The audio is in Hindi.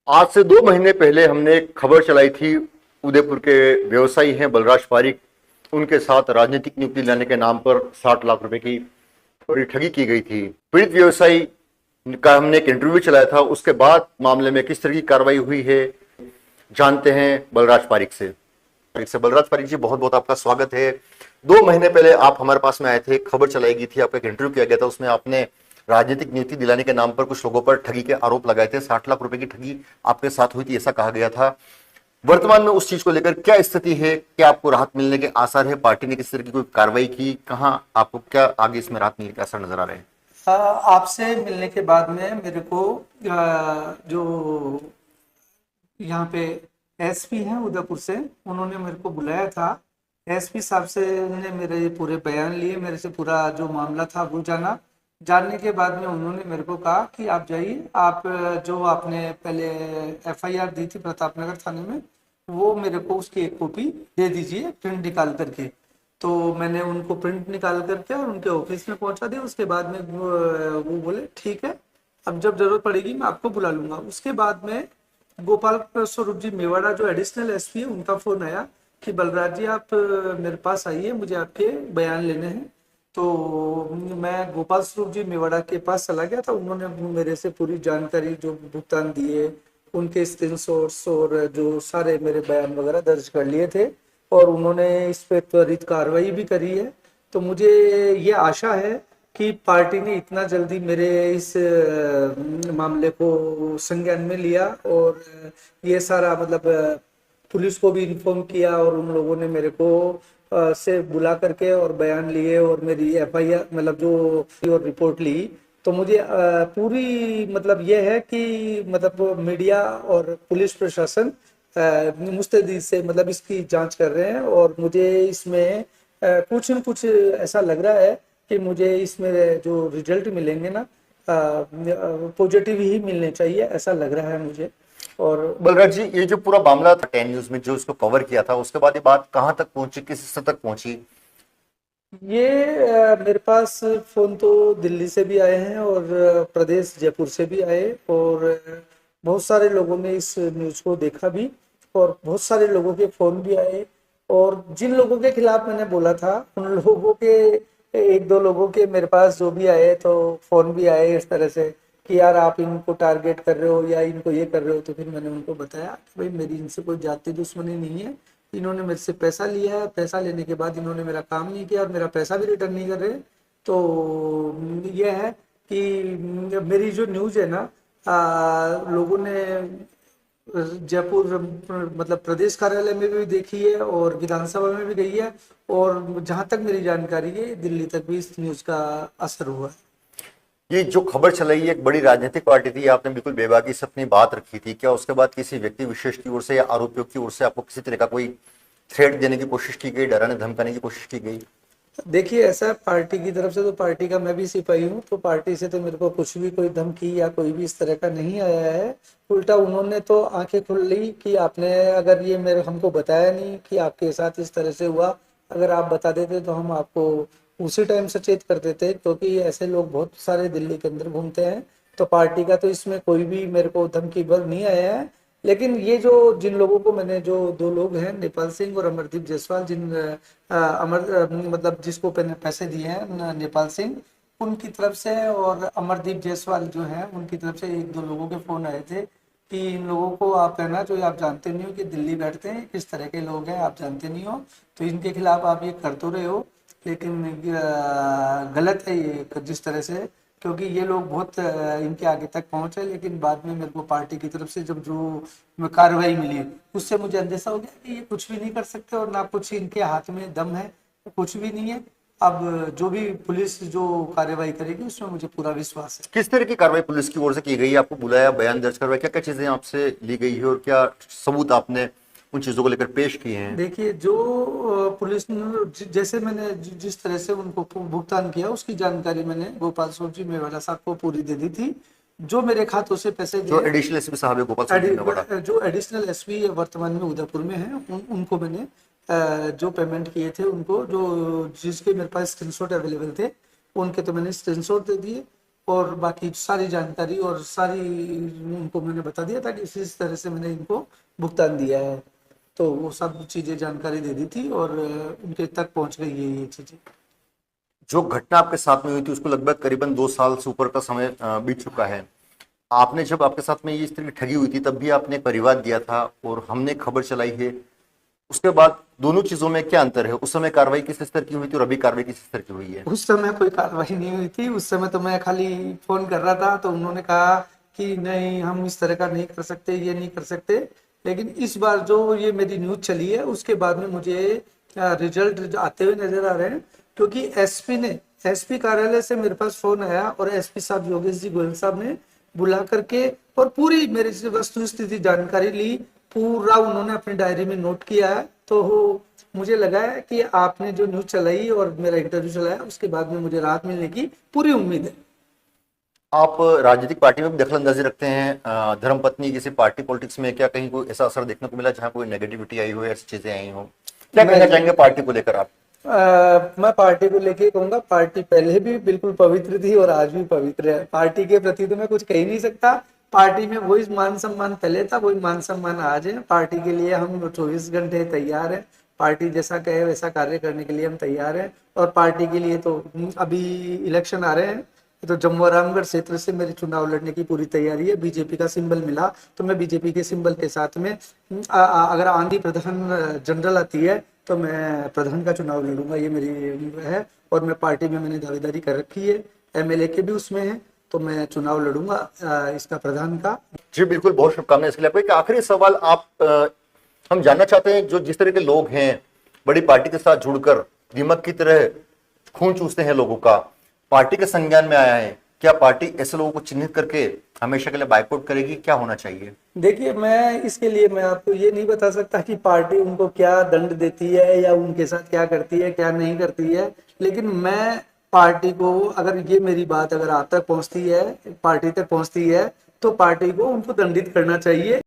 आज से 2 महीने पहले हमने एक खबर चलाई थी। उदयपुर के व्यवसायी हैं बलराज पारिक, उनके साथ राजनीतिक नियुक्ति लाने के नाम पर 60 लाख रुपए की बड़ी ठगी की गई थी। पीड़ित व्यवसायी का हमने एक इंटरव्यू चलाया था। उसके बाद मामले में किस तरह की कार्रवाई हुई है जानते हैं बलराज पारिक से। बलराज पारिक जी, बहुत बहुत आपका स्वागत है। 2 महीने पहले आप हमारे पास में आए थे, खबर चलाई गई थी, आपका एक इंटरव्यू किया गया था, उसमें आपने राजनीतिक नियुक्ति दिलाने के नाम पर कुछ लोगों पर ठगी के आरोप लगाए थे। 60 लाख रुपए की ठगी आपके साथ हुई थी, ऐसा कहा गया था। वर्तमान में उस चीज को लेकर क्या स्थिति है? क्या आपको राहत मिलने के आसार है? पार्टी ने किस तरह की कोई कार्रवाई की? कहां आपको क्या आगे इसमें राहत मिलने के आसार नजर आ रहे हैं? आपसे मिलने के बाद में मेरे को जो यहाँ पे एसपी हैं उदयपुर से, उन्होंने मेरे को बुलाया था। एसपी साहब से उन्होंने मेरे पूरे बयान लिए, मेरे से पूरा जो मामला था वो जाना। जानने के बाद में उन्होंने मेरे को कहा कि आप जाइए, आप जो आपने पहले एफआईआर दी थी प्रतापनगर थाने में, वो मेरे को उसकी एक कॉपी दे दीजिए प्रिंट निकाल करके। तो मैंने उनको प्रिंट निकाल करके और उनके ऑफिस में पहुंचा दिया। उसके बाद में वो बोले ठीक है, अब जब जरूरत पड़ेगी मैं आपको बुला लूंगा। उसके बाद में गोपाल स्वरूप जी मेवाड़ा जो एडिशनल एसपी है, उनका फोन आया कि बलराज जी आप मेरे पास आइए, मुझे आपके बयान लेने हैं। तो मैं गोपाल स्वरूप जी मेवाड़ा के पास चला गया था। उन्होंने मेरे से पूरी जानकारी जो भुगतान दिए, उनके स्क्रीनशॉट्स और जो सारे मेरे बयान वगैरह दर्ज कर लिए थे, और उन्होंने इस पे त्वरित कार्रवाई भी करी है। तो मुझे ये आशा है कि पार्टी ने इतना जल्दी मेरे इस मामले को संज्ञान में लिया, और ये सारा मतलब पुलिस को भी इन्फॉर्म किया, और उन लोगों ने मेरे को से बुला करके और बयान लिए और मेरी एफआईआर मतलब जो और रिपोर्ट ली। तो मुझे पूरी मतलब ये है कि मतलब मीडिया और पुलिस प्रशासन मुस्तैदी से मतलब इसकी जांच कर रहे हैं, और मुझे इसमें कुछ न कुछ ऐसा लग रहा है कि मुझे इसमें जो रिजल्ट मिलेंगे ना पॉजिटिव ही मिलने चाहिए, ऐसा लग रहा है मुझे। और बलराज जी, ये जो पूरा मामला था 10 न्यूज में जो इसको कवर किया था, उसके बाद ये बात कहां तक पहुंची, किस स्तर तक पहुंची? ये मेरे पास फोन तो दिल्ली से भी आए हैं और प्रदेश जयपुर से भी आए, और बहुत सारे लोगों ने इस न्यूज़ को देखा भी, और बहुत सारे लोगों के फोन भी आए। और जिन लोगों के खिलाफ मैंने बोला था, उन लोगों के एक दो लोगों के मेरे पास जो भी आए, तो फोन भी आए इस तरह से कि यार आप इनको टारगेट कर रहे हो या इनको ये कर रहे हो। तो फिर मैंने उनको बताया कि भाई मेरी इनसे कोई जाति दुश्मनी नहीं है, इन्होंने मेरे से पैसा लिया है, पैसा लेने के बाद इन्होंने मेरा काम नहीं किया और मेरा पैसा भी रिटर्न नहीं कर रहे। तो ये है कि मेरी जो न्यूज़ है ना, लोगों ने जयपुर मतलब प्रदेश कार्यालय में भी देखी है और विधानसभा में भी गई है, और जहां तक मेरी जानकारी है दिल्ली तक भी इस न्यूज़ का असर हुआ है। ये जो खबर चलाई है, एक बड़ी राजनीतिक पार्टी थी, आपने बिल्कुल बेबाकी से अपनी बात रखी थी। क्या उसके बाद किसी व्यक्ति विशेष की ओर से या आरोपियों की ओर से आपको किसी तरह का कोई थ्रेट देने की कोशिश की गई, डराने धमकाने की कोशिश की गई? देखिए, ऐसा पार्टी की तरफ से, तो पार्टी का मैं भी सिपाही हूँ, तो पार्टी से तो मेरे को कुछ भी कोई धमकी या कोई भी इस तरह का नहीं आया है। उल्टा उन्होंने तो आंखें खोल ली कि आपने अगर ये मेरे हमको बताया नहीं कि आपके साथ इस तरह से हुआ, अगर आप बता देते तो हम आपको उसी टाइम सचेत कर देते, क्योंकि ऐसे लोग बहुत सारे दिल्ली के अंदर घूमते हैं। तो पार्टी का तो इसमें कोई भी मेरे को धमकी भर नहीं आया है। लेकिन ये जो जिन लोगों को मैंने, जो दो लोग हैं नेपाल सिंह और अमरदीप जायसवाल, जिन मतलब जिसको मैंने पैसे दिए हैं, नेपाल सिंह उनकी तरफ से और अमरदीप जायसवाल जो है उनकी तरफ से एक दो लोगों के फोन आए थे कि इन लोगों को आप है ना, जो आप जानते नहीं हो कि दिल्ली बैठते हैं, किस तरह के लोग हैं आप जानते नहीं हो, तो इनके खिलाफ आप ये कर तो रहे हो, लेकिन गलत है ये जिस तरह से, क्योंकि ये लोग बहुत इनके आगे तक पहुंचे। लेकिन बाद में मेरे को पार्टी की तरफ से जब जो कार्रवाई मिली, उससे मुझे अंदेशा हो गया कि ये कुछ भी नहीं कर सकते और ना कुछ इनके हाथ में दम है, कुछ भी नहीं है। अब जो भी पुलिस जो कार्रवाई करेगी उसमें मुझे पूरा विश्वास है। किस तरह की कार्रवाई पुलिस की ओर से की गई? आपको बुलाया, बयान दर्ज करवाया, क्या क्या चीजें आपसे ली गई है और क्या सबूत आपने उन चीजों को लेकर पेश किए हैं? देखिए, जो पुलिस ने जैसे मैंने जिस तरह से उनको भुगतान किया, उसकी जानकारी मैंने गोपाल स्वरूप जी मेवाड़ा साहब को पूरी दे दी थी। जो मेरे खातों से पैसे जो गए, एडिशनल एसपी साहब है गोपाल सिंह मेवाड़ा, जो एडिशनल एसपी वर्तमान में उदयपुर में है, उनको मैंने जो पेमेंट किए थे उनको, जो जिसके मेरे पास स्क्रीनशॉट अवेलेबल थे, उनके तो मैंने स्क्रीनशॉट दे दिए। और बाकी सारी जानकारी और सारी उनको मैंने बता दिया था कि इस तरह से मैंने इनको भुगतान दिया है। तो वो सब चीज़ें जानकारी दे दी थी और उनके तक पहुंच गई है ये चीज़ें। जो घटना आपके साथ में हुई थी उसको लगभग करीबन 2 साल से ऊपर का समय बीत चुका है। आपने जब आपके साथ में ये इस तरह की ठगी हुई थी तब भी आपने परिवाद दिया था और हमने खबर चलाई है। उसके बाद दोनों चीजों में क्या अंतर है? उस समय कार्रवाई किस स्तर की हुई थी और अभी कार्रवाई किस स्तर की हुई है? उस समय कोई कार्रवाई नहीं हुई थी। उस समय तो मैं खाली फोन कर रहा था, तो उन्होंने कहा कि नहीं हम इस तरह का नहीं कर सकते, ये नहीं कर सकते। लेकिन इस बार जो ये मेरी न्यूज चली है उसके बाद में मुझे रिजल्ट आते हुए नजर आ रहे हैं, क्योंकि एसपी कार्यालय से मेरे पास फोन आया और एसपी साहब योगेश जी गोयल साहब ने बुला करके और पूरी मेरी से वस्तु स्थिति जानकारी ली। पूरा उन्होंने अपनी डायरी में नोट किया है। तो मुझे लगा है कि आपने जो न्यूज चलाई और मेरा इंटरव्यू चलाया उसके बाद में मुझे राहत मिलने की पूरी उम्मीद है। आप राजनीतिक पार्टी में भी दखलंदाजी रखते हैं, धर्मपत्नी किसी पार्टी पॉलिटिक्स में, क्या कहीं कोई ऐसा असर देखने को मिला जहां कोई नेगेटिविटी आई हो, ऐसी चीजें आई हो? क्या कहना चाहेंगे पार्टी को लेकर आप? मैं पार्टी को लेके कहूंगा, पार्टी पहले भी बिल्कुल पवित्र थी और आज भी पवित्र है। पार्टी के प्रति तो मैं कुछ कह ही नहीं सकता। पार्टी में वही मान सम्मान पहले था, वही मान सम्मान आज है। पार्टी के लिए हम 24 घंटे तैयार हैं। पार्टी जैसा कहे वैसा कार्य करने के लिए हम तैयार हैं। और पार्टी के लिए तो अभी इलेक्शन आ रहे हैं, तो जम्मू और रामगढ़ क्षेत्र से मेरे चुनाव लड़ने की पूरी तैयारी है। बीजेपी का सिंबल मिला तो मैं बीजेपी के सिंबल के साथ में अगर आंधी प्रधान जनरल आती है तो मैं प्रधान का चुनाव लड़ूंगा, ये मेरी है। और मैं पार्टी में मैंने दावेदारी कर रखी है, एमएलए के भी उसमें है, तो मैं चुनाव लड़ूंगा इसका प्रधान का। जी बिल्कुल, बहुत शुभकामनाएं इसके लिए आपको। एक आखिरी सवाल हम जानना चाहते हैं, जो जिस तरह के लोग हैं बड़ी पार्टी के साथ जुड़कर दीमक की तरह खून चूसते हैं लोगों का, पार्टी के संज्ञान में आया है, क्या पार्टी ऐसे लोगों को चिन्हित करके हमेशा के लिए बाइकआउट करेगी? क्या होना चाहिए? देखिए, मैं इसके लिए मैं आपको ये नहीं बता सकता कि पार्टी उनको क्या दंड देती है या उनके साथ क्या करती है क्या नहीं करती है। लेकिन मैं पार्टी को, अगर ये मेरी बात अगर आप तक पहुंचती है, पार्टी तक पहुंचती है, तो पार्टी को उनको दंडित करना चाहिए।